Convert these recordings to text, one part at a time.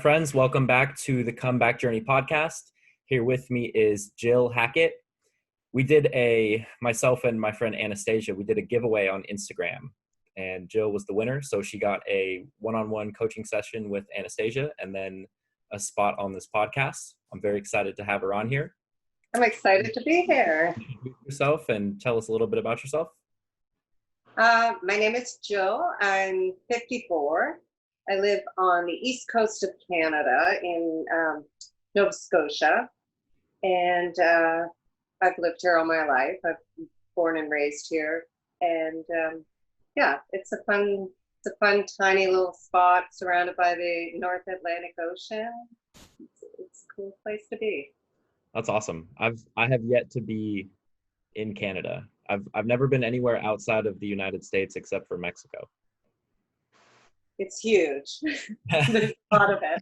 friends? Welcome back to the Comeback Journey podcast. Here with me is Jill Hackett. Myself and my friend Anastasia, we did a giveaway on Instagram, and Jill was the winner. So she got a one-on-one coaching session with Anastasia and then a spot on this podcast. I'm very excited to have her on here. I'm excited to be here. Introduce yourself and tell us a little bit about yourself. My name is Jill. I'm 54. I live on the east coast of Canada in Nova Scotia, and I've lived here all my life. I've been born and raised here, and it's a fun, tiny little spot surrounded by the North Atlantic Ocean. It's a cool place to be. That's awesome. I have yet to be in Canada. I've never been anywhere outside of the United States except for Mexico. It's huge. There's a lot of it.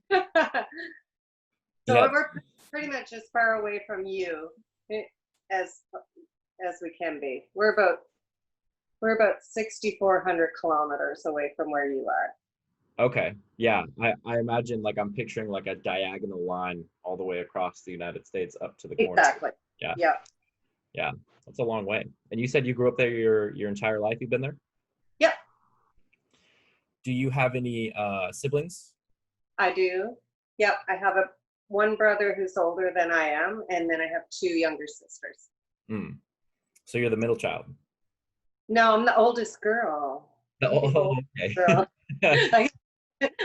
So we're pretty much as far away from you as we can be. We're about 6,400 kilometers away from where you are. Okay. Yeah. I imagine, like, I'm picturing like a diagonal line all the way across the United States up to the corner. Exactly. Yeah. Yeah. Yeah. That's a long way. And you said you grew up there your entire life. You've been there? Yep. Do you have any siblings? I do. Yep. I have one brother who's older than I am, and then I have two younger sisters. So you're the middle child? No, I'm the oldest girl. Okay. Girl. I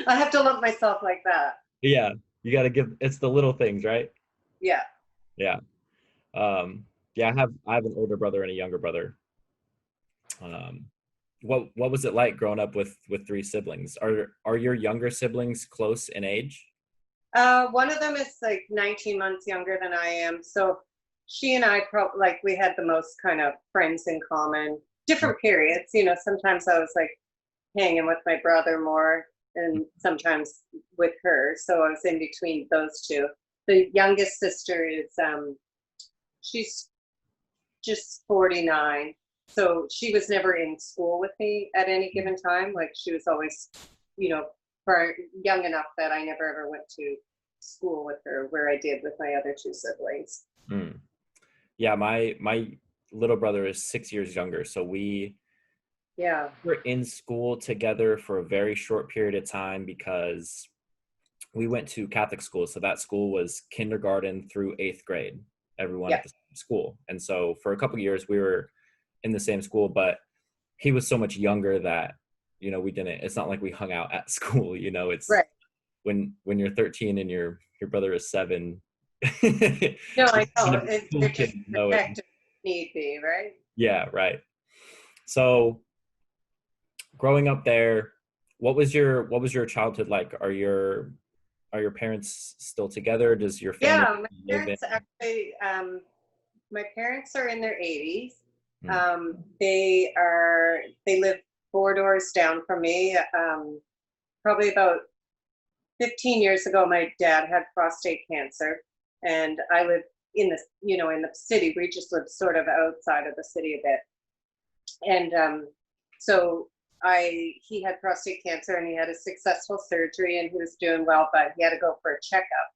have to lump myself like that. Yeah. You got to it's the little things, right? Yeah. Yeah. Yeah, I have an older brother and a younger brother. What was it like growing up with three siblings? Are your younger siblings close in age? One of them is like 19 months younger than I am. So she and I we had the most kind of friends in common. Different periods, sometimes I was like hanging with my brother more and sometimes with her. So I was in between those two. The youngest sister is, she's just 49. So she was never in school with me at any given time. Like, she was always, young enough that I never ever went to school with her where I did with my other two siblings. Yeah, my little brother is 6 years younger. So we were in school together for a very short period of time because we went to Catholic school. So that school was kindergarten through 8th grade, everyone at the same school. And so for a couple of years we were in the same school, but he was so much younger that, it's not like we hung out at school, it's right. When you're 13 and your brother is 7. No, I know. It's just protective need be, right? Yeah, right. So growing up there, what was your childhood like? Are your parents still together? Does your family my parents are in their 80s. They live 4 doors down from me. Probably about 15 years ago, my dad had prostate cancer, and I live in the city. We just live sort of outside of the city a bit. And so he had prostate cancer, and he had a successful surgery, and he was doing well, but he had to go for a checkup.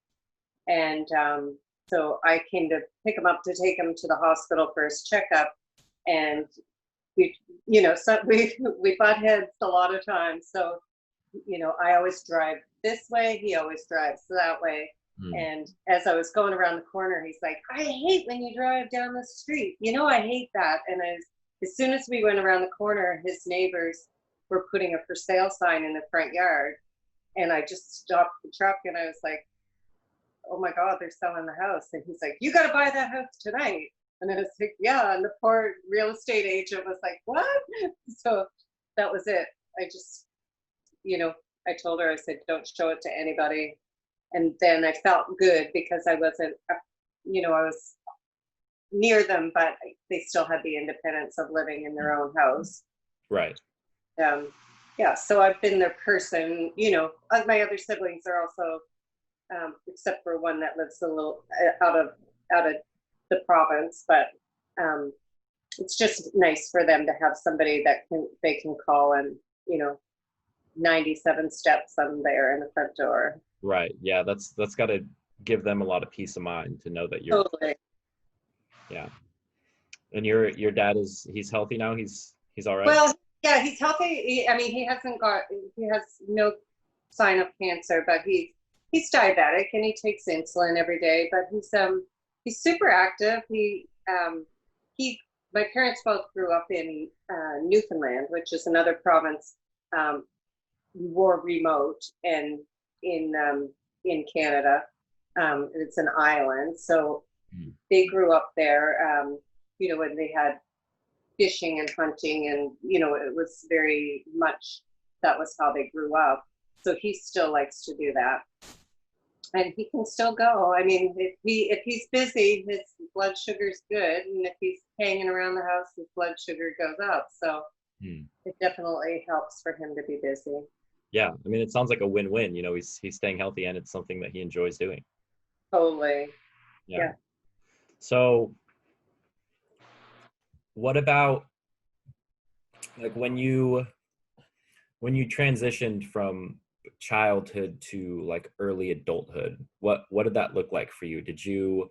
And so I came to pick him up to take him to the hospital for his checkup. And we butt heads a lot of times. So, I always drive this way. He always drives that way. And as I was going around the corner, he's like, I hate when you drive down the street. I hate that. And as soon as we went around the corner, his neighbors were putting a for sale sign in the front yard. And I just stopped the truck and I was like, oh my God, they're selling the house. And he's like, you got to buy that house tonight. And I was like, yeah. And the poor real estate agent was like, what? So that was it. I just, I told her, I said, don't show it to anybody. And then I felt good because I wasn't, I was near them, but they still had the independence of living in their own house. Right. So I've been their person, my other siblings are also, except for one that lives a little out of the province, but it's just nice for them to have somebody that they can call and 97 steps on there in the front door. Right. Yeah, that's got to give them a lot of peace of mind to know that you're, Totally. yeah. And your dad he's healthy now? He's all right? Well, yeah, he's healthy. I mean, he has no sign of cancer, but he's diabetic and he takes insulin every day. But he's super active. He my parents both grew up in Newfoundland, which is another province, more remote and in Canada. It's an island, so they grew up there. When they had fishing and hunting, and it was very much that was how they grew up. So he still likes to do that, and he can still go. I mean, if he's busy, his blood sugar's good, and if he's hanging around the house, his blood sugar goes up. So it definitely helps for him to be busy. Yeah, I mean, it sounds like a win-win. He's staying healthy and it's something that he enjoys doing. Totally. Yeah. So what about like when you transitioned from childhood to like early adulthood, what did that look like for you? Did you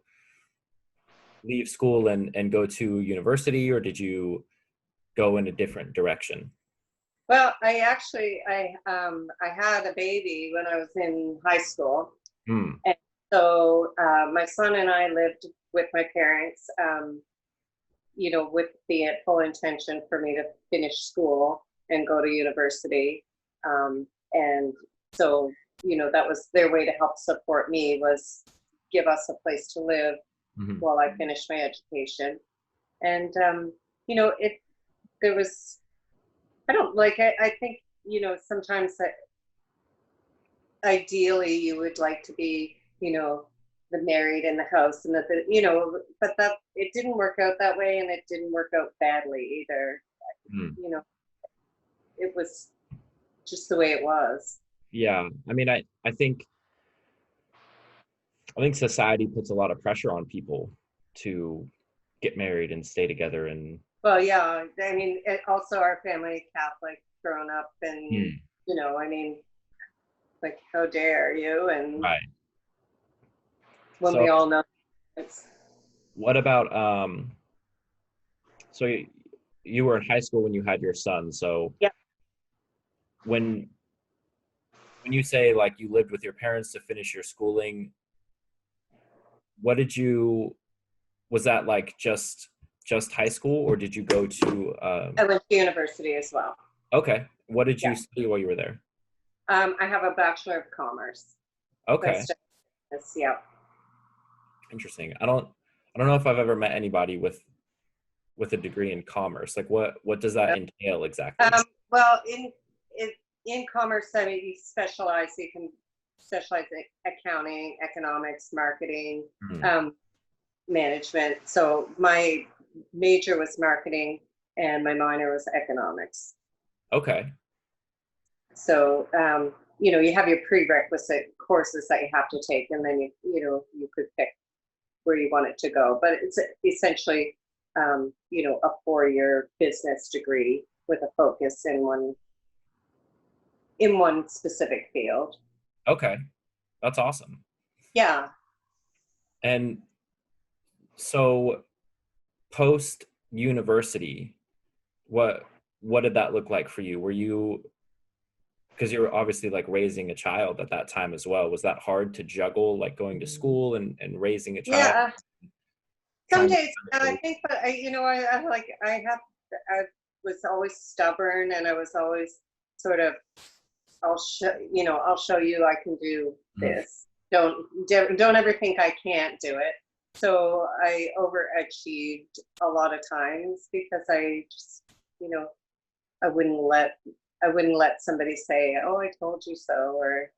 leave school and go to university, or did you go in a different direction? Well, I had a baby when I was in high school. And so my son and I lived with my parents, with the full intention for me to finish school and go to university. And so, that was their way to help support me, was give us a place to live while I finished my education. And, there was, I don't like it. I think, sometimes that ideally you would like to be, the married in the house, and but that it didn't work out that way, and it didn't work out badly either. It was just the way it was. Yeah, I mean, I think society puts a lot of pressure on people to get married and stay together. And well, yeah, I mean, also our family Catholic growing up, and I mean, like, how dare you? And right. when So we all know it's. what about so you were in high school when you had your son. So Yeah. when you say like you lived with your parents to finish your schooling, was that like just high school, or did you go to I went to university as well. Okay. What did you study while you were there? I have a Bachelor of Commerce. Okay. Yeah. Interesting. I don't know if I've ever met anybody with a degree in commerce. Like what does that entail exactly? Well, in commerce, I mean, you specialize. You can specialize in accounting, economics, marketing, management. So my major was marketing, and my minor was economics. Okay. So you have your prerequisite courses that you have to take, and then you could pick where you want it to go. But it's essentially a 4-year business degree with a focus in one specific field. Okay. That's awesome. Yeah. And so post university, what did that look like for you? Were you, because you were obviously like raising a child at that time as well, was that hard to juggle, like going to school and raising a child? Yeah. Some days I think, but I was always stubborn, and I was always sort of, I'll show you I can do this. Don't ever think I can't do it. So I overachieved a lot of times because I just, I wouldn't let somebody say, "Oh, I told you so," or.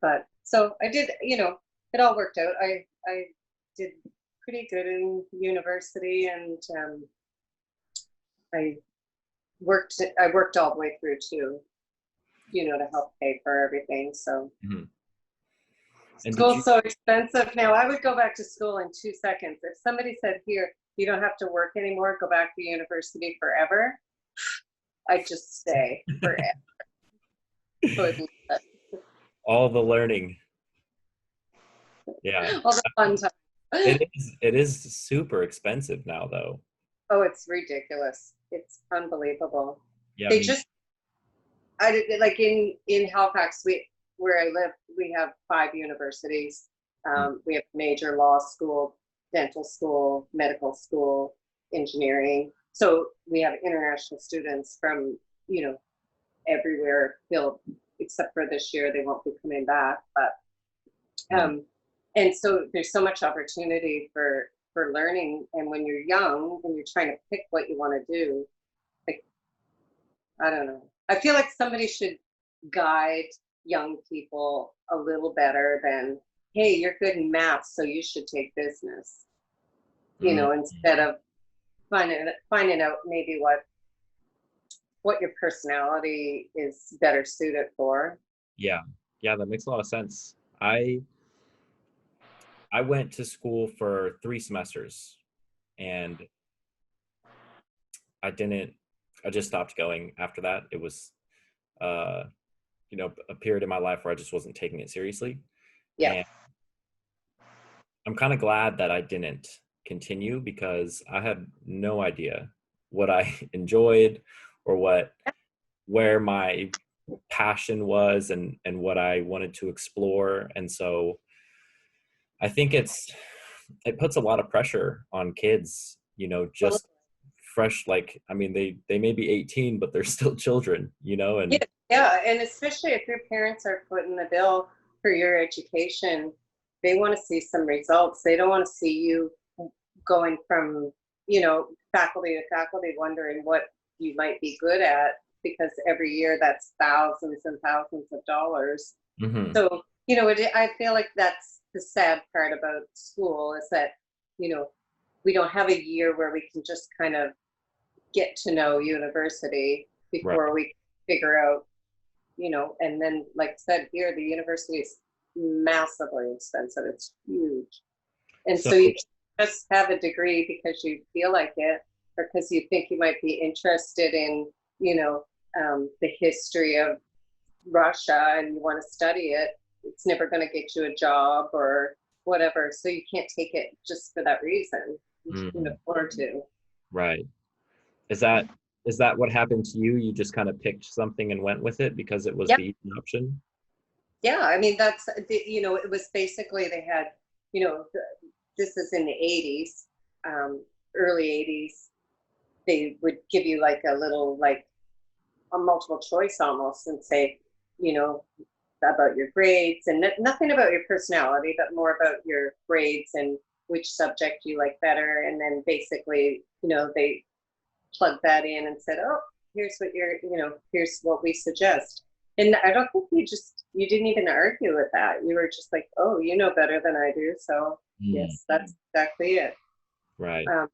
But so I did. It all worked out. I did pretty good in university, and I worked all the way through too, to help pay for everything. So school's so expensive now. I would go back to school in 2 seconds. If somebody said, "Here, you don't have to work anymore, go back to university forever," I'd just stay forever. all the learning. Yeah. All the fun time. It is super expensive now though. Oh, it's ridiculous. It's unbelievable. Yeah, I They mean, just, I did, like in Halifax, where I live, we have 5 universities. We have major law school, dental school, medical school, engineering. So we have international students from, you know, everywhere filled, except for this year, they won't be coming back. But and so there's so much opportunity for learning. And when you're young and you're trying to pick what you want to do, like, I don't know. I feel like somebody should guide young people a little better than, hey, you're good in math, so you should take business. You mm, know, instead of finding out maybe what your personality is better suited for. yeah, yeah, that makes a lot of sense. I went to school for 3 semesters, and I didn't. I just stopped going after that. It was, uh, a period in my life where I just wasn't taking it seriously, Yeah. and I'm kind of glad that I didn't continue because I had no idea what I enjoyed or where my passion was and what I wanted to explore. And so I think it puts a lot of pressure on kids, just fresh, like, I mean, they may be 18, but they're still children, Yeah, and yeah, and especially if your parents are footing the bill for your education, they want to see some results. They don't want to see you going from, faculty to faculty, wondering what you might be good at, because every year that's thousands and thousands of dollars. Mhm. So, I feel like that's the sad part about school is that, you know, we don't have a year where we can just kind of get to know university Right. before we figure out, and then, like I said, here the university is massively expensive. It's huge. And So so you can't just have a degree because you feel like it or because you think you might be interested in, the history of Russia and you want to study it. It's never going to get you a job or whatever. So you can't take it just for that reason. You can mhm, afford to. right. Is that what happened to you? You just kind of picked something and went with it because it was Yeah. the easy option? Yeah. I mean, it was basically they had, this is in the 80s, early 80s. They would give you like a little, like a multiple choice almost and say, you know, about your grades and nothing about your personality, but more about your grades and which subject you like better. And then basically, they plugged that in and said, oh, here's what here's what we suggest. And I don't think you didn't even argue with that. You were just like, oh, you know better than I do. So Mm, yes, that's exactly it. right. Um,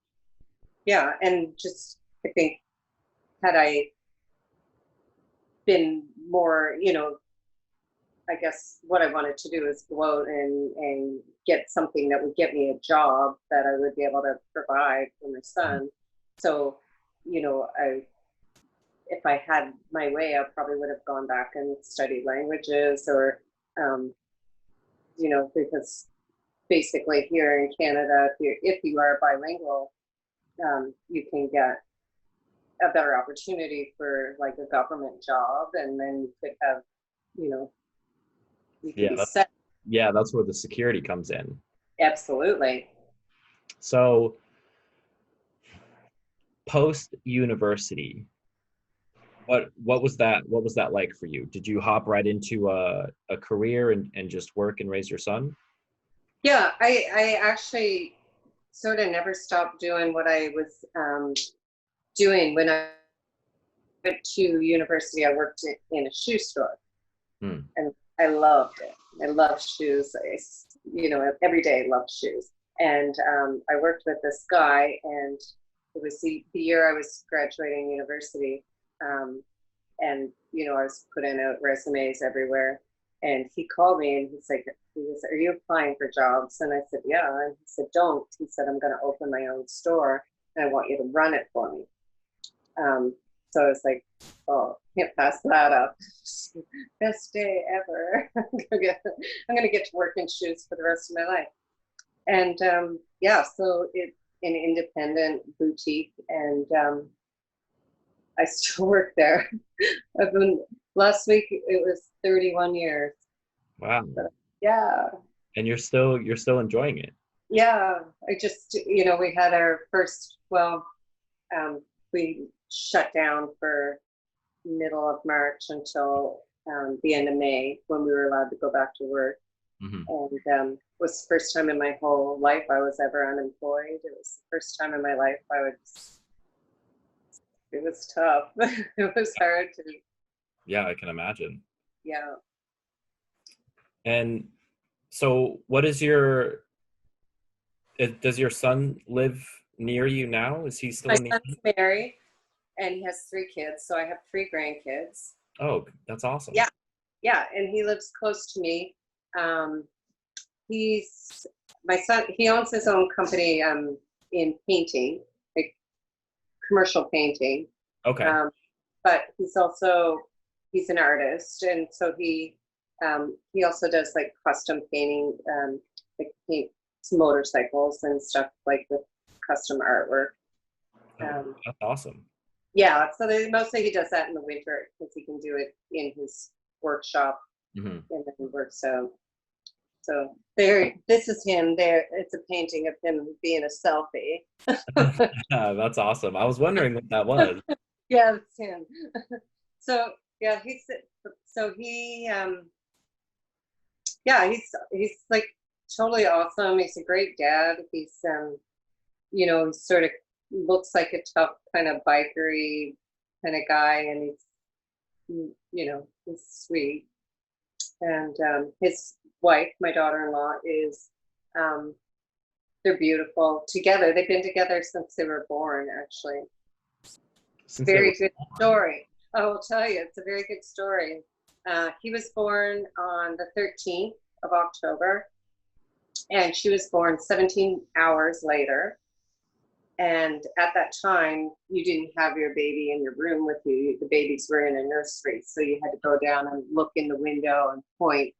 yeah. And just, I think, had I been more, I guess what I wanted to do is go out and get something that would get me a job that I would be able to provide for my Mhm. son. So, if I had my way, I probably would have gone back and studied languages or, um, because basically here in Canada, if you are bilingual, you can get a better opportunity for like a government job, and then you could have, you know, you could Yeah, be set. that's where the security comes in. Absolutely. So post university, what was that like for you? Did you hop right into a career and just work and raise your son? Yeah, I actually sort of never stopped doing what I was doing when I went to university. I worked in a shoe store, Hmm. and I loved it. I love shoes. Every day I loved shoes. And I worked with this guy, and it was the year I was graduating university. Um, and I was putting out resumes everywhere. And he called me and he was, are you applying for jobs? And I said, yeah. And he said, don't. He said, I'm going to open my own store and I want you to run it for me. Um, So I was like, oh, can't pass that up. Best day ever. I'm gonna get to work in shoes for the rest of my life. And yeah, so it's an independent boutique, and I still work there. I've been last week. It was 31 years. Wow. So, yeah. And you're still enjoying it. Yeah, I just, we had our first, we shut down for middle of March until the end of May when we were allowed to go back to work. And it was the first time in my whole life I was ever unemployed. It was the first time in my life it was tough. It was hard to. Yeah, I can imagine. Yeah. And so does your son live near you now? Is he still My in the son's married and he has 3 kids. So I have 3 grandkids. Oh, that's awesome. Yeah. Yeah. And he lives close to me. My son, he owns his own company in painting, like commercial painting. Okay. But he's an artist, and so he also does like custom painting, like paints motorcycles and stuff like with custom artwork. That's awesome. Yeah, so mostly he does that in the winter because he can do it in his workshop in the work. So this is him. There, it's a painting of him being a selfie. That's awesome. I was wondering what that was. Yeah, it's him. So yeah, he's like totally awesome. He's a great dad. He's he sort of looks like a tough kind of bikery kind of guy, and he's sweet. And his wife, my daughter-in-law, is they're beautiful together. They've been together since they were born, actually. Very good story. I will tell you, it's a very good story. He was born on the 13th of October, and she was born 17 hours later. And at that time, you didn't have your baby in your room with you. The babies were in a nursery, so you had to go down and look in the window and point,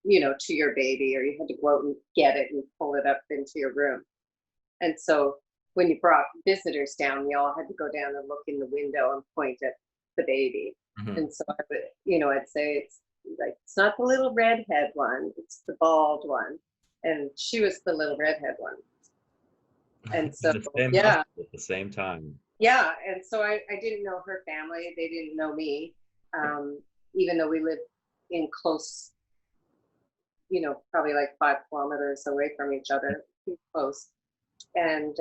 to your baby, or you had to go out and get it and pull it up into your room. And so when you brought visitors down, you all had to go down and look in the window and point at the baby. And so I'd say it's not the little redhead one, it's the bald one. And she was the little redhead one. And so, at the same time. Yeah. And so I didn't know her family. They didn't know me, even though we lived in close, probably like 5 kilometers away from each other, pretty close. And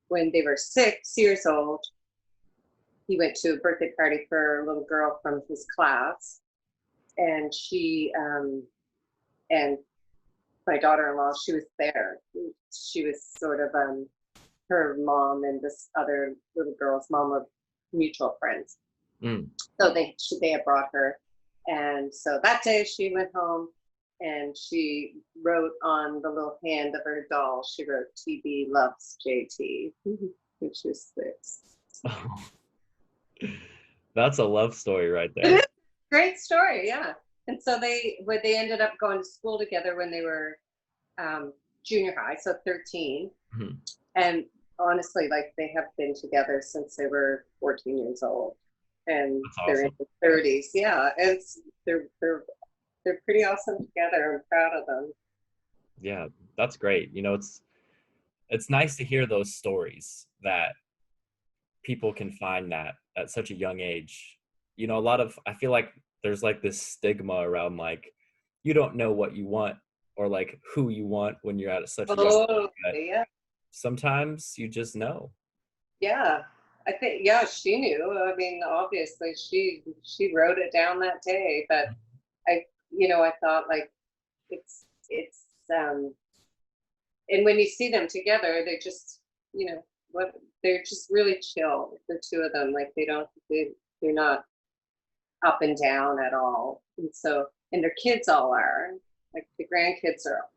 when they were 6 years old, he went to a birthday party for a little girl from his class. And she, and my daughter-in-law, she was there. She was sort of her mom and this other little girl's mom were mutual friends. So they had brought her, and so that day she went home and she wrote on the little hand of her doll. She wrote "TB loves JT," when she was 6. Oh, that's a love story right there. It is a great story, yeah. And so they ended up going to school together when they were junior high, so 13. And honestly, like they have been together since they were 14 years old, and they're in their 30s. Yeah, they're pretty awesome together. I'm proud of them. Yeah, that's great. It's nice to hear those stories that people can find that at such a young age. I feel like there's like this stigma around like you don't know what you want or like who you want when you're at such a young age. Yeah. Sometimes you just know. Yeah, I think she knew. I mean, obviously she wrote it down that day, but I thought like it's and when you see them together, they just they're just really chill, the two of them. Like they're not up and down at all. And their kids all are, like the grandkids are,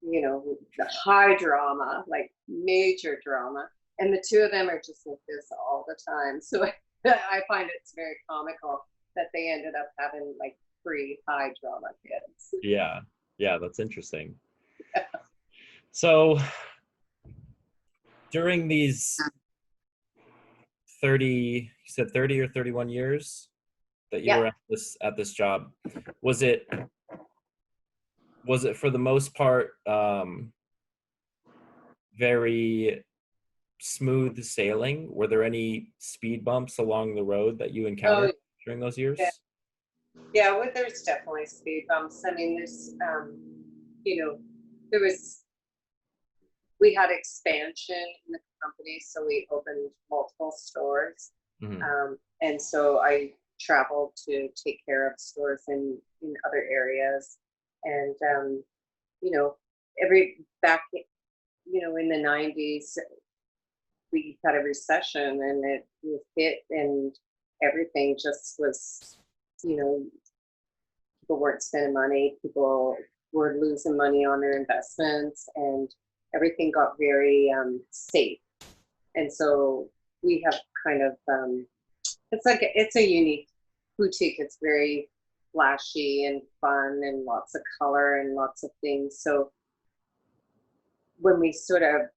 the high drama, like major drama. And the two of them are just like this all the time. So I find it's very comical that they ended up having like 3 high drama kids. Yeah, that's interesting. So during these 30, you said 30 or 31 years that you were at this job, was it for the most part very smooth sailing? Were there any speed bumps along the road that you encountered during those years? Yeah, well, there's definitely speed bumps. I mean, there's you know, we had expansion in the company, so we opened multiple stores. And so I traveled to take care of stores in other areas. And, in the 90s, we had a recession and it hit, and everything just was, people weren't spending money, people were losing money on their investments, and everything got very safe. And so we have kind of, it's a unique boutique. It's very flashy and fun and lots of color and lots of things. So when we sort of,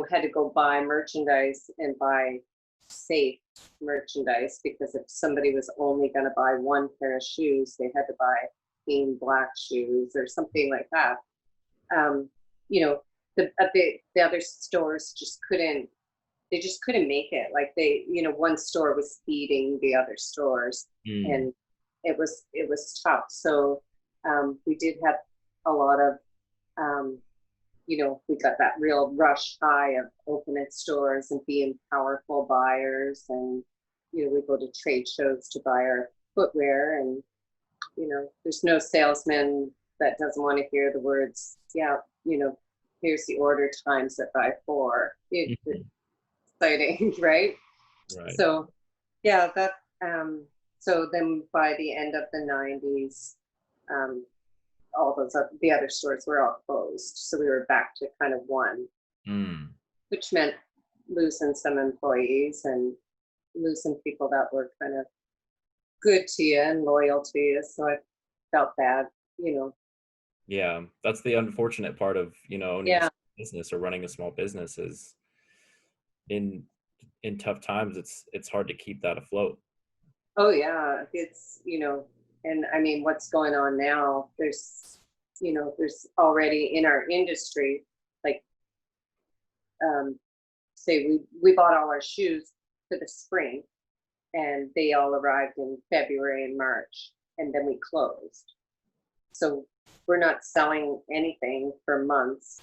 had to go buy merchandise and buy safe merchandise, because if somebody was only going to buy one pair of shoes, they had to buy clean black shoes or something like that. The other stores just couldn't make it. Like one store was feeding the other stores, and it was tough. So we did have a lot of, we got that real rush high of opening stores and being powerful buyers, and we go to trade shows to buy our footwear, and there's no salesman that doesn't want to hear the words, here's the order times it by 4. It's exciting, right? So so then by the end of the 90s, the other stores were all closed, so we were back to kind of one, which meant losing some employees and losing people that were kind of good to you and loyal to you. So I felt bad, Yeah, that's the unfortunate part of owning a business or running a small business, is in tough times it's hard to keep that afloat. Oh yeah, it's and I mean, what's going on now, there's already in our industry, like say we bought all our shoes for the spring, and they all arrived in February and March, and then we closed. So we're not selling anything for months,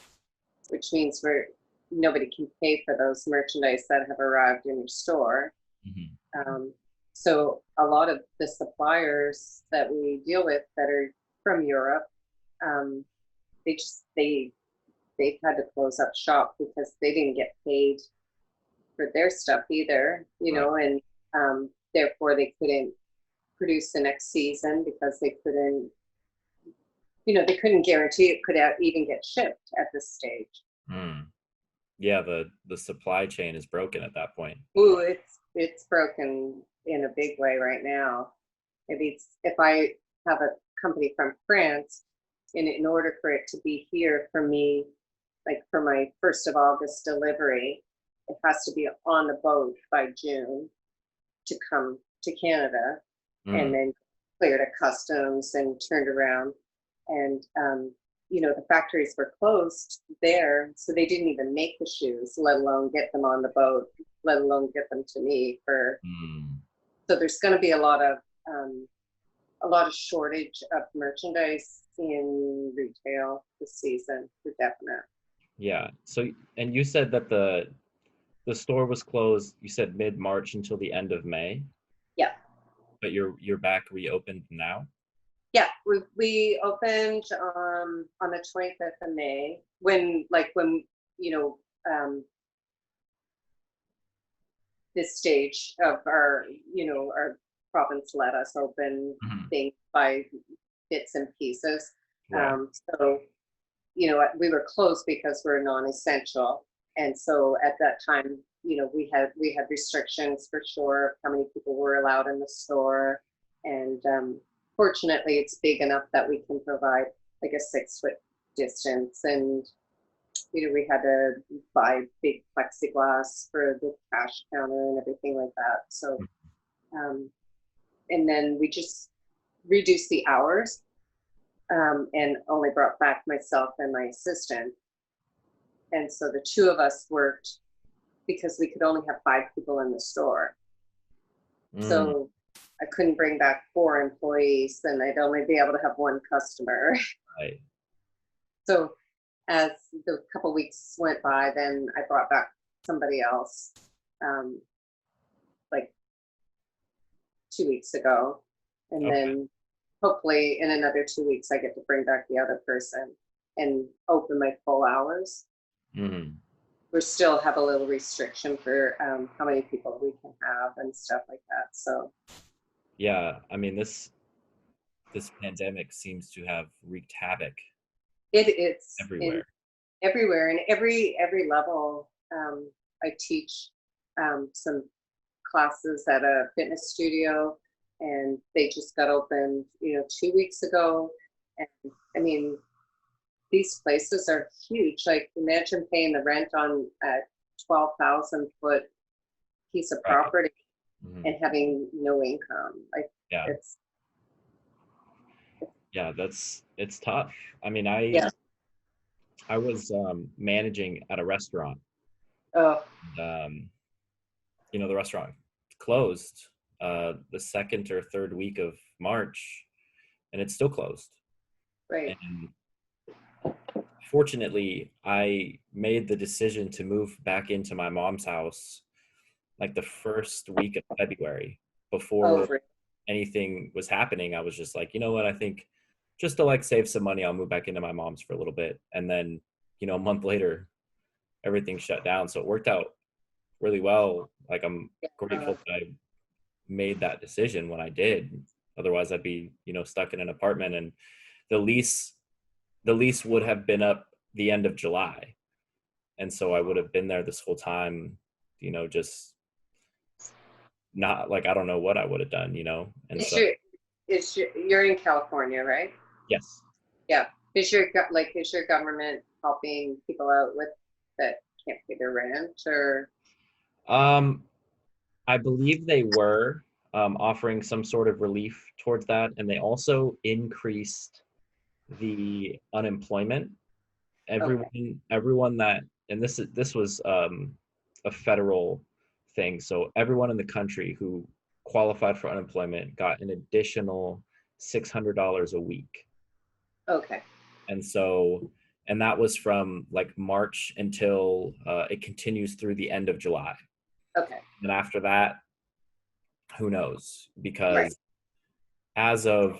which means nobody can pay for those merchandise that have arrived in your store. So a lot of the suppliers that we deal with that are from Europe, they've had to close up shop because they didn't get paid for their stuff either, and therefore they couldn't produce the next season because they couldn't guarantee it could even get shipped at this stage. Yeah, the supply chain is broken at that point. Ooh, it's broken in a big way right now. If I have a company from France, and in order for it to be here for me, like for my 1st of August delivery, it has to be on the boat by June to come to Canada, and then cleared at customs and turned around. And the factories were closed there, so they didn't even make the shoes, let alone get them on the boat, let alone get them to me for. So there's going to be a lot of shortage of merchandise in retail this season, for definite. Yeah. So, and you said that the store was closed, you said mid-March until the end of May? Yeah. But you're back reopened now? Yeah, we opened on the 25th of May, when this stage of our province let us open things by bits and pieces. So we were closed because we're non-essential, and so at that time we had restrictions for sure of how many people were allowed in the store. And fortunately, it's big enough that we can provide like a 6-foot distance. And, we had to buy big plexiglass for the cash counter and everything like that. So, and then we just reduced the hours and only brought back myself and my assistant. And so the two of us worked because we could only have 5 people in the store. So I couldn't bring back 4 employees, and I'd only be able to have 1 customer. Right. So as the couple weeks went by, then I brought back somebody else, like 2 weeks ago. And then hopefully in another 2 weeks, I get to bring back the other person and open my full hours. We still have a little restriction for how many people we can have and stuff like that. So yeah, I mean, this pandemic seems to have wreaked havoc. It's everywhere. Everywhere, and every level. I teach some classes at a fitness studio, and they just got opened 2 weeks ago. And I mean, these places are huge. Like, imagine paying the rent on a 12,000 foot piece of property and having no income. Like, it's tough. I mean, I was managing at a restaurant. And, the restaurant closed the 2nd or 3rd week of March, and it's still closed. Right. And fortunately, I made the decision to move back into my mom's house like the 1st week of February, before anything was happening. I was just like, you know what, I think just to like save some money, I'll move back into my mom's for a little bit. And then, a month later, everything shut down. So it worked out really well. Like, I'm grateful that I made that decision when I did. Otherwise, I'd be, stuck in an apartment, and the lease would have been up the end of July. And so I would have been there this whole time, just not like, I don't know what I would have done, And you're in California, right? Yes. Yeah. Is your government helping people out with that can't pay their rent, or? I believe they were offering some sort of relief towards that, and they also increased the unemployment. Everyone that, and this was a federal thing, so everyone in the country who qualified for unemployment got an additional $600 a week. Okay. And that was from like March until it continues through the end of July. Okay. And after that, who knows? Because as of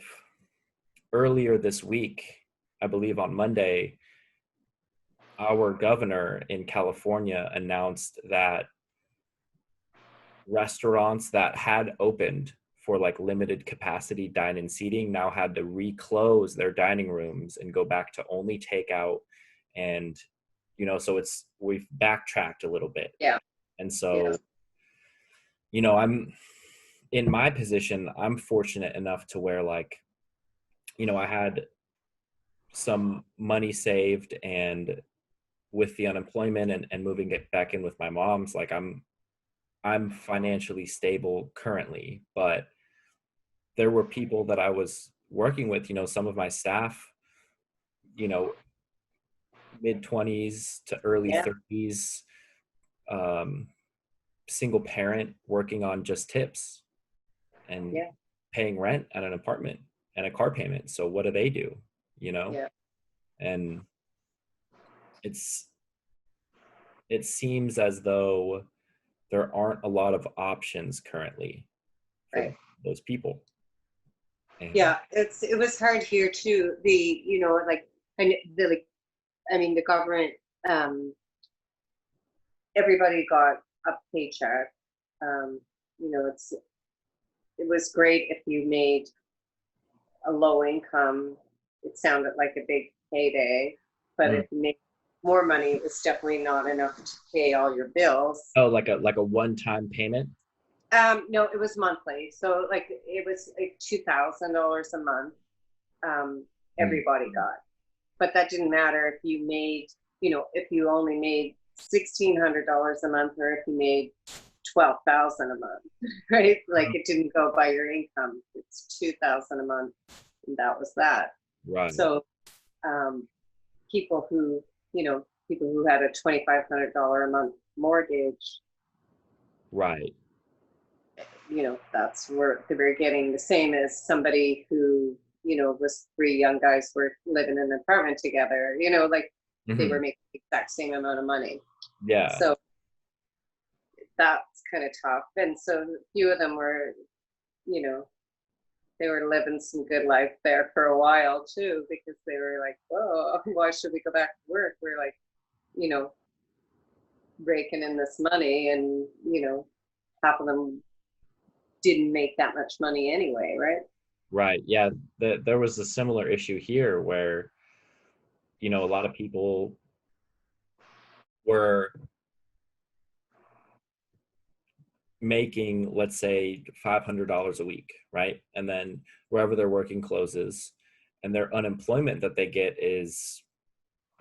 earlier this week, I believe on Monday, our governor in California announced that restaurants that had opened for like limited capacity dine-in seating now had to reclose their dining rooms and go back to only takeout. And so we've backtracked a little bit. And so I'm in my position, I'm fortunate enough to where, like, I had some money saved, and with the unemployment and moving it back in with my mom's, like, I'm financially stable currently. But there were people that I was working with, some of my staff, mid-20s to early 30s, single parent working on just tips and paying rent at an apartment and a car payment. So what do? And it seems as though there aren't a lot of options currently for those people. And it was hard here too. The government, everybody got a paycheck. It was great if you made a low income. It sounded like a big payday, but if you made more money, it was definitely not enough to pay all your bills. Oh, like a one-time payment? No, it was monthly. So like it was like $2,000 a month. Everybody got, but that didn't matter if you made, if you only made $1,600 a month, or if you made 12,000 a month, right? Like it didn't go by your income. It's 2,000 a month, and that was that. Right. So people who, people who had a $2,500 a month mortgage, Right. That's where they were getting the same as somebody who, was three young guys were living in an apartment together, like they were making the exact same amount of money. Yeah. So that's kind of tough. And so a few of them were, they were living some good life there for a while too, because they were like, whoa, why should we go back to work? We're like, raking in this money, and, half of them didn't make that much money anyway, right? Right. Yeah. There was a similar issue here where, a lot of people were making, let's say, $500 a week, right? And then wherever they're working closes, and their unemployment that they get is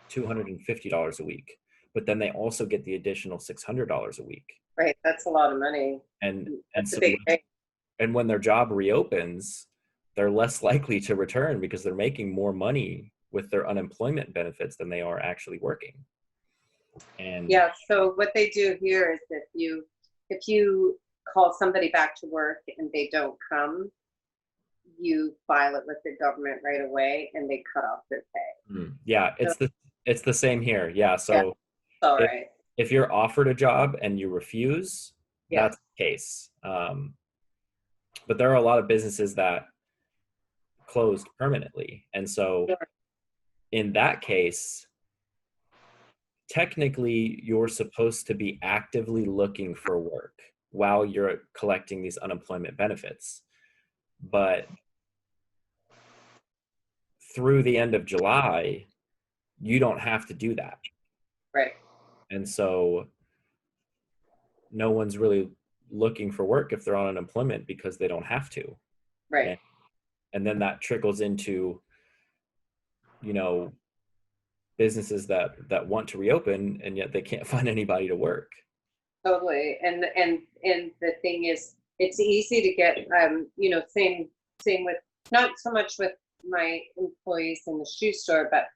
$250 a week. But then they also get the additional $600 a week. Right. That's a lot of money. And that's so a big thing. And when their job reopens, they're less likely to return because they're making more money with their unemployment benefits than they are actually working. And yeah, so what they do here is if you call somebody back to work and they don't come, you file it with the government right away and they cut off their pay. Yeah, it's the same here. Yeah, so all right. If you're offered a job and you refuse, that's the case. But there are a lot of businesses that closed permanently. And so in that case, technically you're supposed to be actively looking for work while you're collecting these unemployment benefits. But through the end of July, you don't have to do that. Right. And so no one's really looking for work if they're on unemployment because they don't have to. Right. And then that trickles into, businesses that want to reopen, and yet they can't find anybody to work. Totally. And the thing is, it's easy to get, same with, not so much with my employees in the shoe store, but,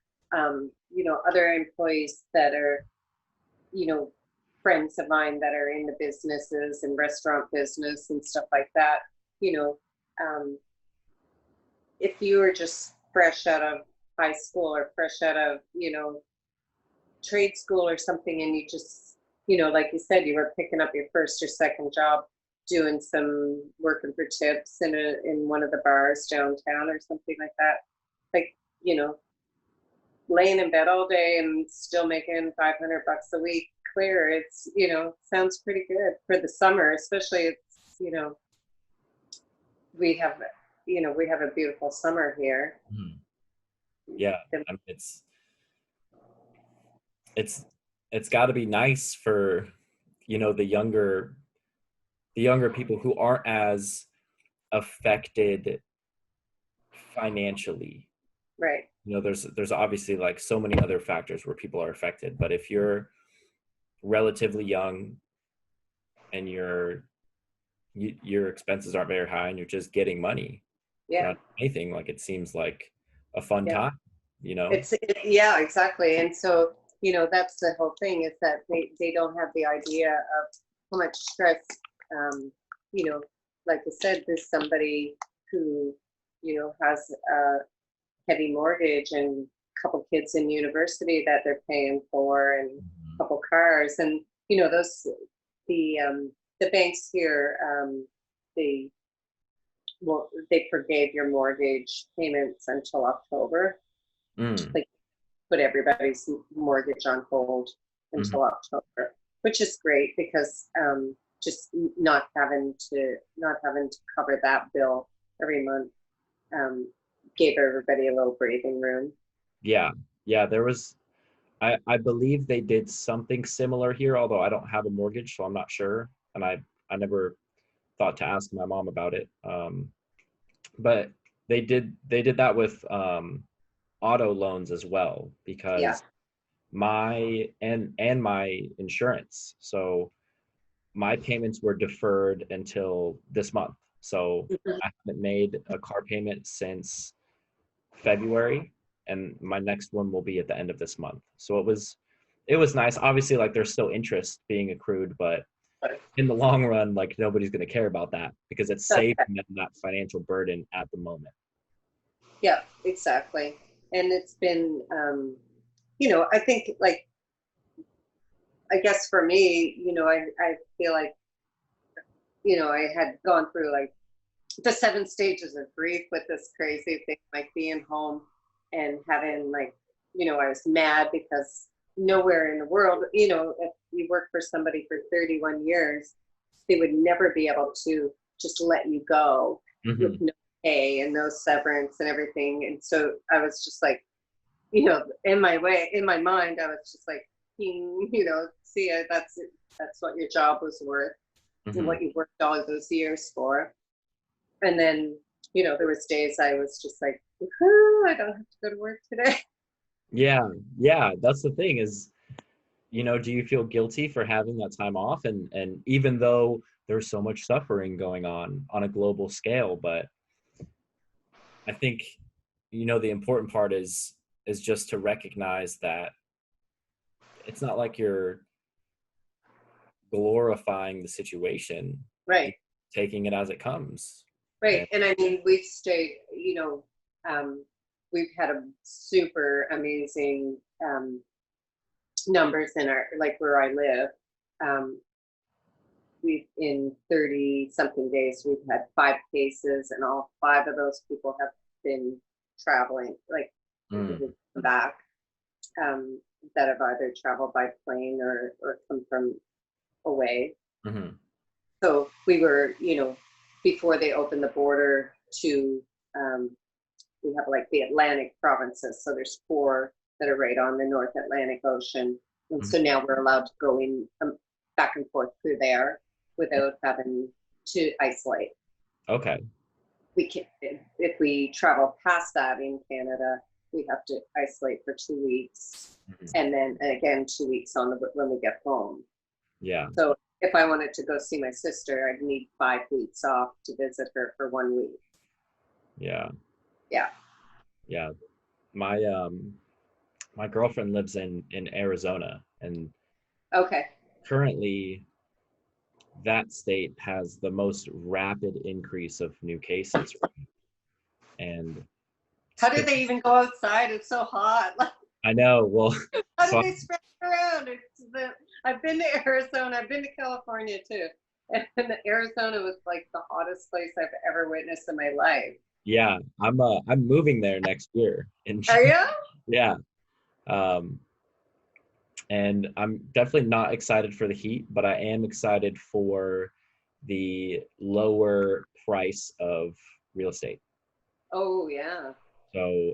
other employees that are, friends of mine that are in the businesses and restaurant business and stuff like that. If you were just fresh out of high school or fresh out of, trade school or something, and you just, like you said, you were picking up your first or second job, doing some working for tips in one of the bars downtown or something like that. Like, laying in bed all day and still making $500 a week clear. It's, sounds pretty good for the summer, especially it's, we have a beautiful summer here. Yeah. It's got to be nice for, the younger people who aren't as affected financially. Right. There's obviously like so many other factors where people are affected, but if you're relatively young and your expenses aren't very high and you're just getting money, not anything, like it seems like a fun time, yeah, exactly. And so, that's the whole thing, is that they don't have the idea of how much stress, like I said, there's somebody who, has a heavy mortgage and a couple kids in university that they're paying for, and a couple cars, and those the banks here, they forgave your mortgage payments until October. Like, put everybody's mortgage on hold until October, which is great because just not having to cover that bill every month gave everybody a little breathing room. Yeah, there was I believe they did something similar here, although I don't have a mortgage, so I'm not sure. And I never thought to ask my mom about it. But they did that with auto loans as well, Yeah. because my insurance. So my payments were deferred until this month. So Mhm. I haven't made a car payment since February, and my next one will be at the end of this month. So it was nice. Obviously, like there's still interest being accrued, but in the long run, like nobody's going to care about that because it's saving them that financial burden at the moment. Yeah, exactly. And it's been, I think like, I guess for me, I feel like, I had gone through like the 7 stages of grief with this crazy thing, like being home and having like, I was mad because nowhere in the world, if you work for somebody for 31 years, they would never be able to just let you go with Mm-hmm. no pay and no severance and everything. And so I was just like, in my mind, I was just like, see, that's what your job was worth and Mm-hmm. what you worked all of those years for. And then, there was days I was just like, I don't have to go to work today. Yeah, yeah. That's the thing is, do you feel guilty for having that time off? And even though there's so much suffering going on a global scale, but I think, the important part is just to recognize that it's not like you're glorifying the situation, Right, you're taking it as it comes. right. And And I mean, we've stayed, we've had a super amazing numbers in our, like where I live. Um, we've in 30 something days, we've had 5 cases, and all 5 of those people have been traveling, like mm, back, that have either traveled by plane or come from away. mm-hmm, So we were, before they opened the border to, um, we have like the Atlantic provinces. So there's 4 that are right on the North Atlantic Ocean. And mm-hmm. so now we're allowed to go in, back and forth through there without having to isolate. Okay. We can, if we travel past that in Canada, we have to isolate for 2 weeks, Mm-hmm. and then again 2 weeks when we get home. Yeah, So if I wanted to go see my sister, I'd need 5 weeks off to visit her for 1 week. yeah, Yeah. yeah. My girlfriend lives in Arizona, and Okay. currently that state has the most rapid increase of new cases. And How do they even go outside? It's so hot. I know, well, How do so they spread it around? I've been to Arizona. I've been to California too. And Arizona was like the hottest place I've ever witnessed in my life. yeah, I'm moving there next year in Are June. you? Yeah. Um, and I'm definitely not excited for the heat, but I am excited for the lower price of real estate. Oh yeah. So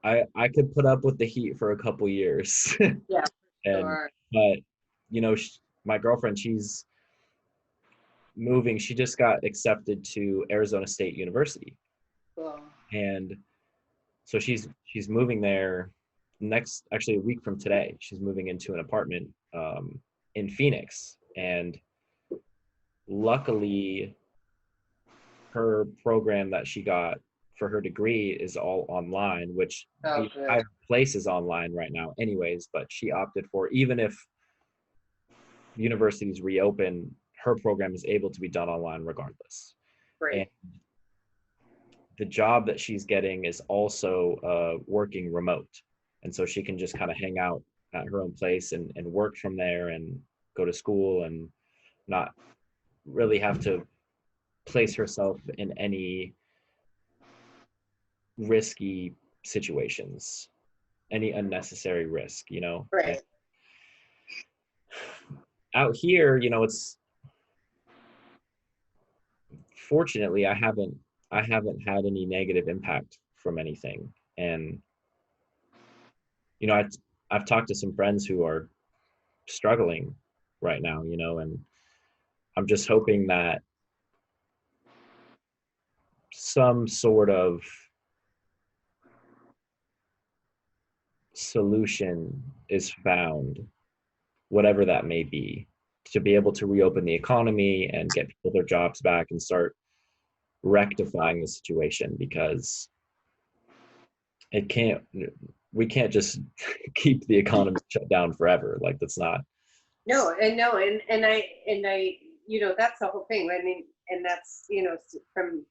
I could put up with the heat for a couple years. Yeah, and sure. but my girlfriend, she's moving. She just got accepted to Arizona State University, Cool. and so she's moving there next, actually a week from today. She's moving into an apartment in Phoenix, and luckily her program that she got for her degree is all online, which Oh the good. entire place is online right now anyways, but she opted for, even if universities reopen, her program is able to be done online regardless. And Great. the job that she's getting is also working remote. And so she can just kind of hang out at her own place and work from there and go to school and not really have to place herself in any risky situations, any unnecessary risk, And Great. out here, it's fortunately I haven't had any negative impact from anything. And you know, I I've talked to some friends who are struggling right now, you know, and I'm just hoping that some sort of solution is found, whatever that may be, to be able to reopen the economy and get people their jobs back and start rectifying the situation, because it can't we can't just keep the economy shut down forever. Like, that's not. No, and I, you know, that's the whole thing. I mean, and that's, you know, from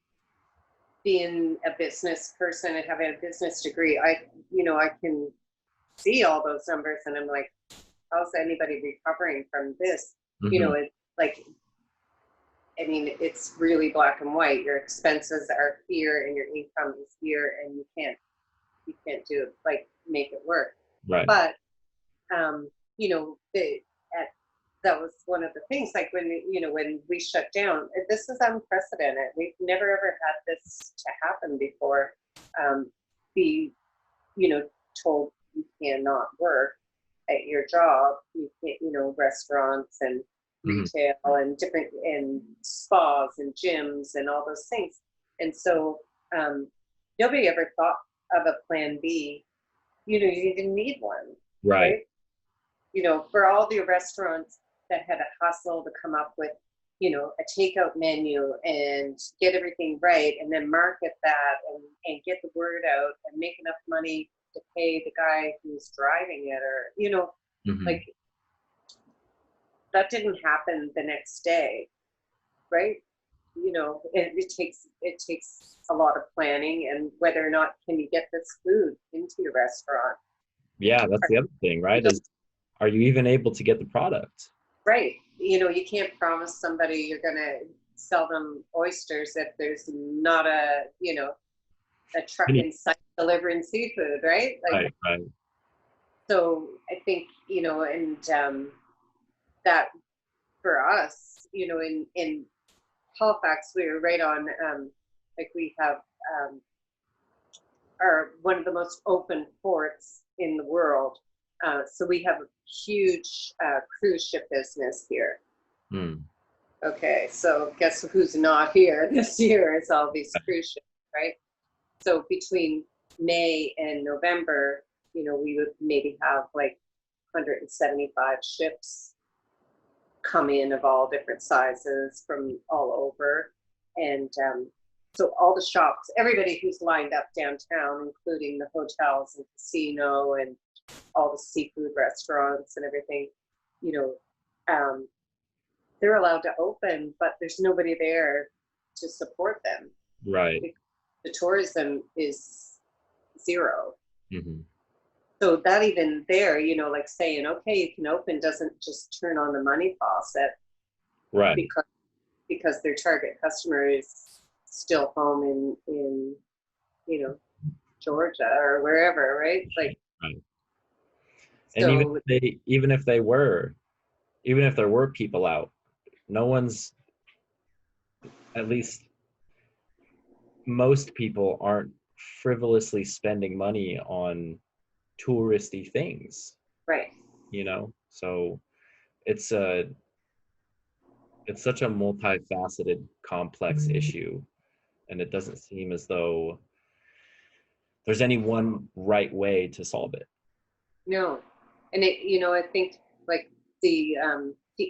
being a business person and having a business degree, you know, I can see all those numbers and I'm like, how's anybody recovering from this? You know, it's like, I mean, it's really black and white. Your expenses are here and your income is here, and you can't do, like, make it work. Right. But you know, that was one of the things, like, when, you know, when we shut down, this is unprecedented. We've never ever had this to happen before. Be, you know, told you cannot work at your job. You can't, you know, restaurants and retail and different, and spas and gyms and all those things. And so nobody ever thought of a plan B. You know, you didn't need one. Right? You know, for all the restaurants that had a hustle to come up with, you know, a takeout menu and get everything right, and then market that, and get the word out and make enough money to pay the guy who's driving it, or, you know, like, that didn't happen the next day, right? You know, it takes a lot of planning, and whether or not can you get this food into your restaurant. Yeah, that's the other thing, right? Is, are you even able to get the product? Right. You know, you can't promise somebody you're going to sell them oysters if there's not a, you know, a truck in sight delivering seafood, right? Like, right. So I think, you know, and that for us, you know, in Halifax, we were right on, like, we have one of the most open ports in the world. So we have a huge cruise ship business here. Okay, so guess who's not here this year? Is all these cruise ships, right? So between May and November, you know, we would maybe have like 175 ships come in of all different sizes from all over. And so all the shops, everybody who's lined up downtown, including the hotels and casino and all the seafood restaurants and everything, you know, they're allowed to open, but there's nobody there to support them. Right. The tourism is zero. So that even there, you know, like saying, okay, you can open, doesn't just turn on the money faucet. Right. Because their target customer is still home in you know, Georgia or wherever, right? Like, right. And so, even if there were people out, no one's, at least most people aren't frivolously spending money on touristy things. Right. You know, so it's such a multifaceted, complex issue, and it doesn't seem as though there's any one right way to solve it. No. And it, you know, I think, like, the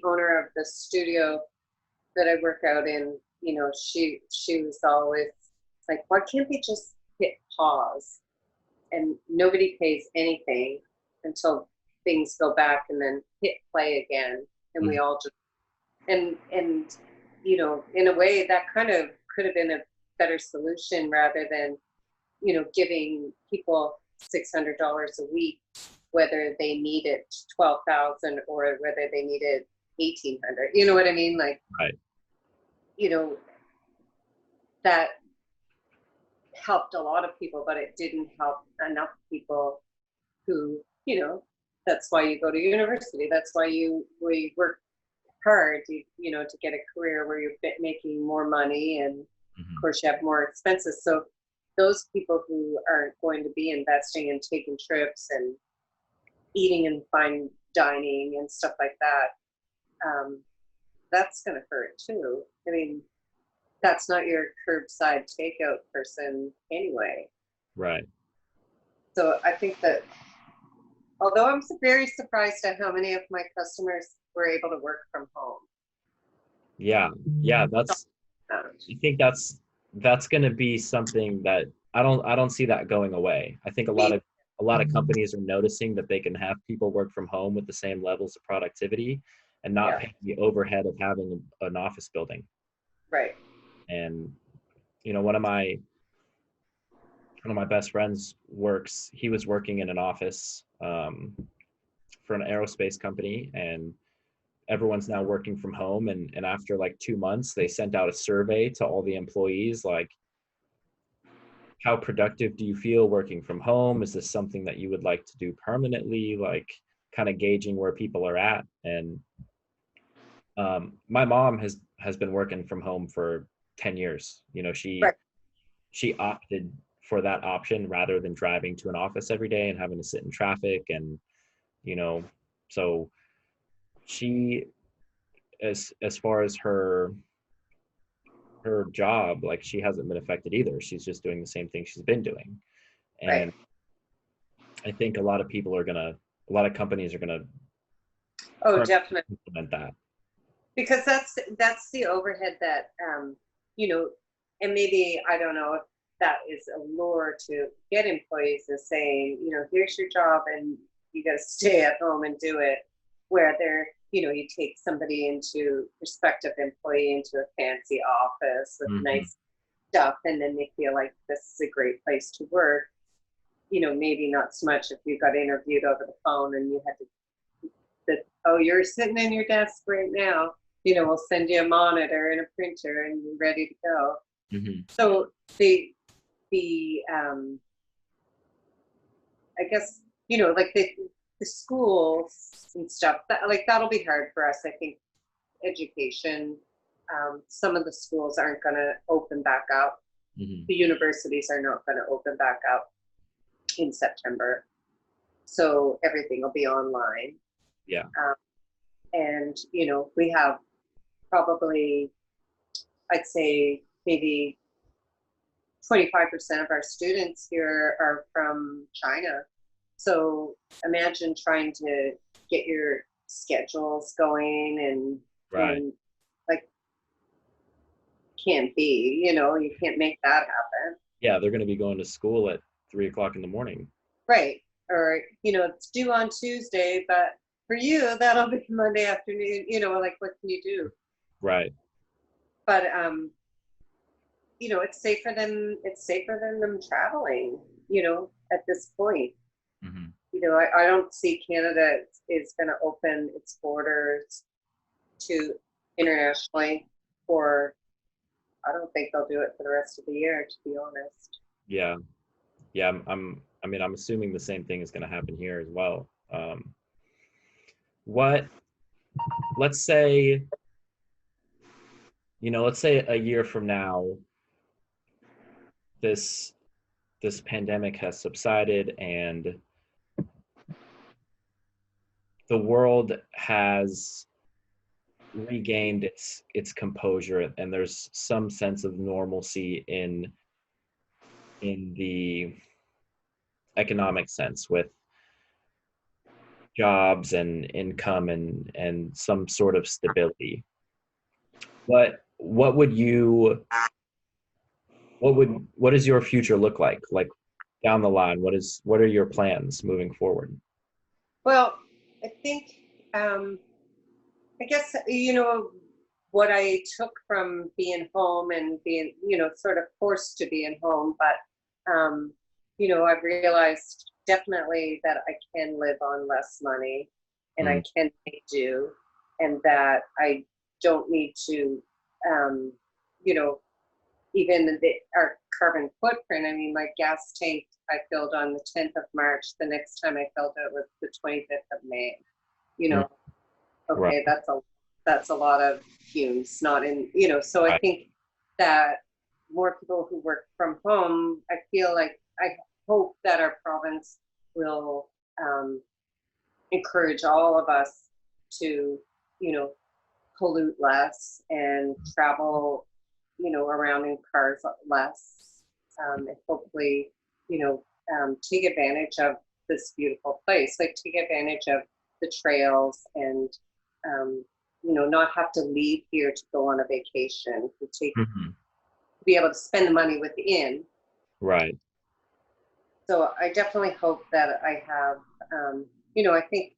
owner of the studio that I work out in, you know, she was always like, why can't they just hit pause and nobody pays anything until things go back, and then hit play again, and we all just, and you know, in a way that kind of could have been a better solution, rather than, you know, giving people $600 a week, whether they needed 12,000 or whether they needed 1,800. You know what I mean? Like, right. You know, that helped a lot of people, but it didn't help enough people who, you know, that's why you go to university. That's why we work hard, you know, to get a career where you're making more money, and of course you have more expenses. So those people who aren't going to be investing and taking trips and eating and fine dining and stuff like that, that's going to hurt too. I mean, that's not your curbside takeout person anyway. Right. So I think that, although I'm very surprised at how many of my customers were able to work from home. Yeah. I think that's going to be something that I don't see that going away. I think a lot of companies are noticing that they can have people work from home with the same levels of productivity and not pay the overhead of having an office building. Right. And one of my best friends he was working in an office for an aerospace company, and everyone's now working from home. And after like 2 months, they sent out a survey to all the employees, like, how productive do you feel working from home? Is this something that you would like to do permanently? Like, kind of gauging where people are at. And my mom has been working from home for 10 years. She opted for that option rather than driving to an office every day and having to sit in traffic. And so she, as far as her job, like, she hasn't been affected either. She's just doing the same thing she's been doing. And I think a lot of companies are gonna definitely implement that, because that's the overhead that and maybe, I don't know if that is a lure to get employees, is saying, here's your job and you got to stay at home and do it, where you take somebody prospective employee into a fancy office with nice stuff, and then they feel like this is a great place to work. Maybe not so much if you got interviewed over the phone and you had to, you're sitting in your desk right now, we'll send you a monitor and a printer and you're ready to go. So the I guess, like the schools and stuff, that'll be hard for us. I think education, some of the schools aren't going to open back up. The universities are not going to open back up in September. So everything will be online. Yeah. And, we have probably, I'd say maybe 25% of our students here are from China. So imagine trying to get your schedules going and like, can't be, you can't make that happen. Yeah, they're going to be going to school at 3:00 in the morning. Right. Or, it's due on Tuesday, but for you, that'll be Monday afternoon, like, what can you do? Right. But, it's safer than them traveling, at this point. I don't see Canada is going to open its borders to internationally, or I don't think they'll do it for the rest of the year, to be honest. Yeah. I'm assuming the same thing is going to happen here as well. Let's say a year from now, this pandemic has subsided and the world has regained its composure, and there's some sense of normalcy in the economic sense, with jobs and income and some sort of stability. What does your future look like down the line? What are your plans moving forward? Well, I think, I guess, what I took from being home and being, sort of forced to be in home, but, I've realized definitely that I can live on less money and I can do, and that I don't need to, even our carbon footprint. I mean, my gas tank I filled on the 10th of March. The next time I filled it was the 25th of May. Okay, that's a lot of fumes, not in, so I think that more people who work from home, I feel like, I hope that our province will encourage all of us to, pollute less and travel, around in cars less, and hopefully, take advantage of this beautiful place, like take advantage of the trails and, not have to leave here to go on a vacation, be able to spend the money within. Right. So I definitely hope that I have, I think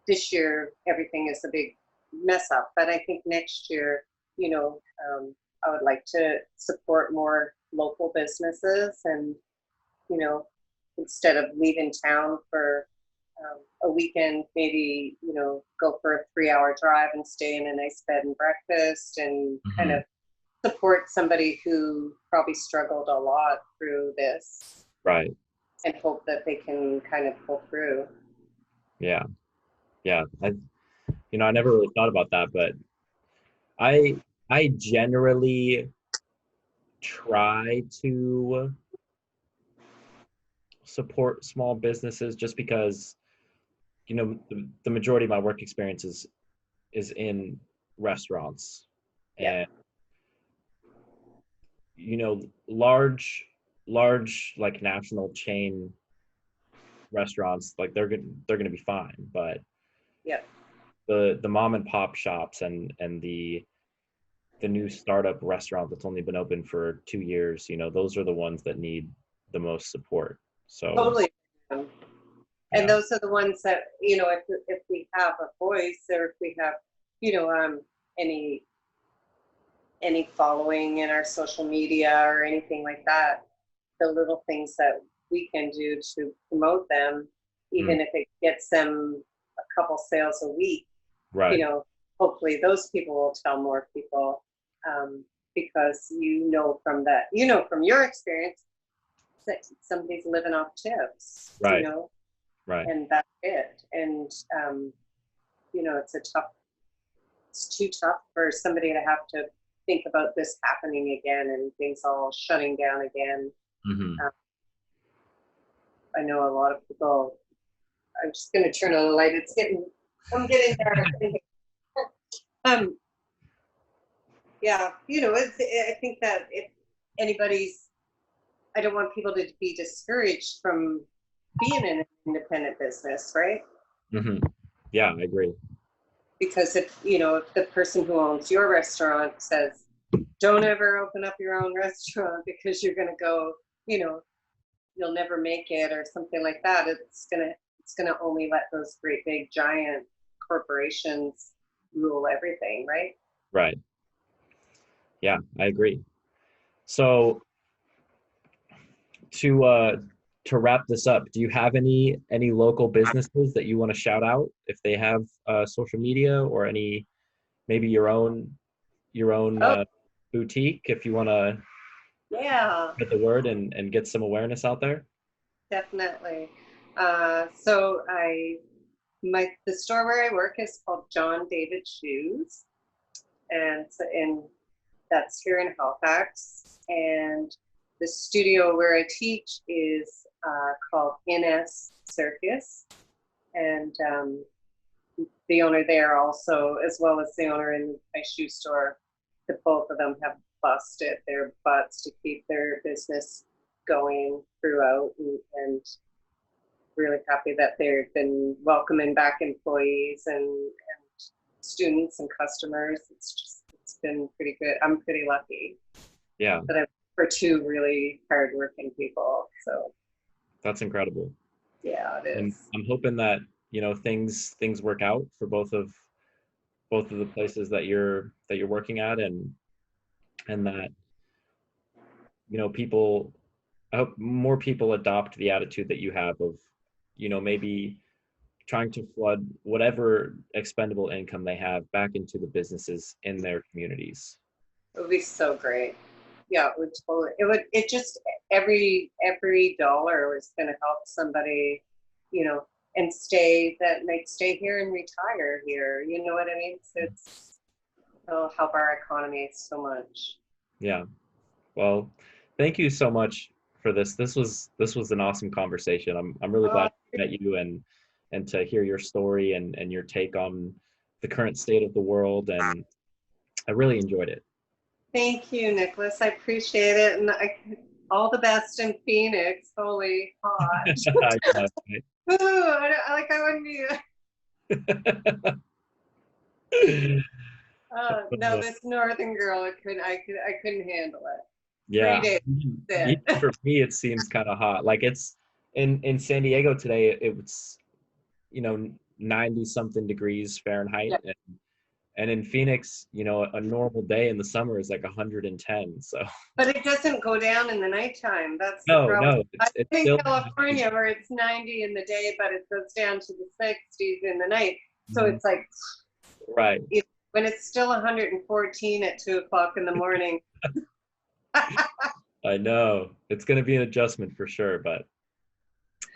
this year everything is a big mess up, but I think next year, I would like to support more local businesses and, instead of leaving town for a weekend, maybe, go for a 3-hour drive and stay in a nice bed and breakfast and kind of support somebody who probably struggled a lot through this. Right. And hope that they can kind of pull through. Yeah. I never really thought about that, but I generally try to support small businesses just because, the majority of my work experience is in restaurants. And large like national chain restaurants, like they're gonna be fine, but the mom and pop shops and the new startup restaurant that's only been open for 2 years, those are the ones that need the most support. So totally. And those are the ones that, if we have a voice, or if we have, any following in our social media or anything like that, the little things that we can do to promote them, even if it gets them a couple sales a week, right. Hopefully those people will tell more people, because from that, from your experience, that somebody's living off tips, right. Right. And that's it. And, it's too tough for somebody to have to think about this happening again and things all shutting down again. I know a lot of people, I'm just going to turn on the light. I'm getting there. I think that if anybody's, I don't want people to be discouraged from being in an independent business, right? Yeah, I agree. Because if the person who owns your restaurant says, don't ever open up your own restaurant because you're going to go, you'll never make it or something like that, it's gonna only let those great big giant corporations rule everything, right? Right. Yeah, I agree. So to wrap this up, do you have any local businesses that you want to shout out if they have social media, or maybe your own boutique, if you want to get the word and get some awareness out there? Definitely. So the store where I work is called John David Shoes, and that's here in Halifax. And the studio where I teach is called NS Circus, and the owner there also, as well as the owner in my shoe store, both of them have busted their butts to keep their business going throughout, and really happy that they've been welcoming back employees and students and customers. It's been pretty good. I'm pretty lucky. Yeah. That I'm for two really hardworking people. So that's incredible. Yeah, it is. And I'm hoping that things work out for both of the places that you're working at, and that people, I hope more people adopt the attitude that you have of maybe trying to flood whatever expendable income they have back into the businesses in their communities. It would be so great. Yeah, it would totally. It just every dollar was going to help somebody, and might stay here and retire here. You know what I mean? So it'll help our economy so much. Yeah. Well, thank you so much for this. This was an awesome conversation. I'm really glad I met you, and and to hear your story and your take on the current state of the world. And I really enjoyed it. Thank you, Nicholas. I appreciate it. And all the best in Phoenix. Holy hot. Ooh, I wouldn't be. No, this northern girl, I couldn't handle it. Yeah. 3 days. For me, it seems kind of hot. Like it's in San Diego today, it was, 90 something degrees Fahrenheit. Yeah. And in Phoenix, a normal day in the summer is like 110. So. But it doesn't go down in the nighttime. That's the problem. No, it's in California where it's 90 in the day, but it goes down to the 60s in the night. So it's like, right. When it's still 114 at 2 o'clock in the morning. I know it's going to be an adjustment for sure, but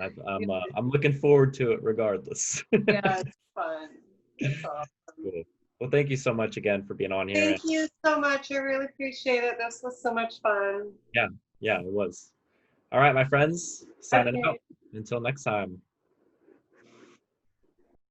I'm looking forward to it regardless. Yeah, it's fun. It's awesome. Cool. Well, thank you so much again for being on here. Thank you so much. I really appreciate it. This was so much fun. Yeah, it was. All right, my friends, signing out. Until next time.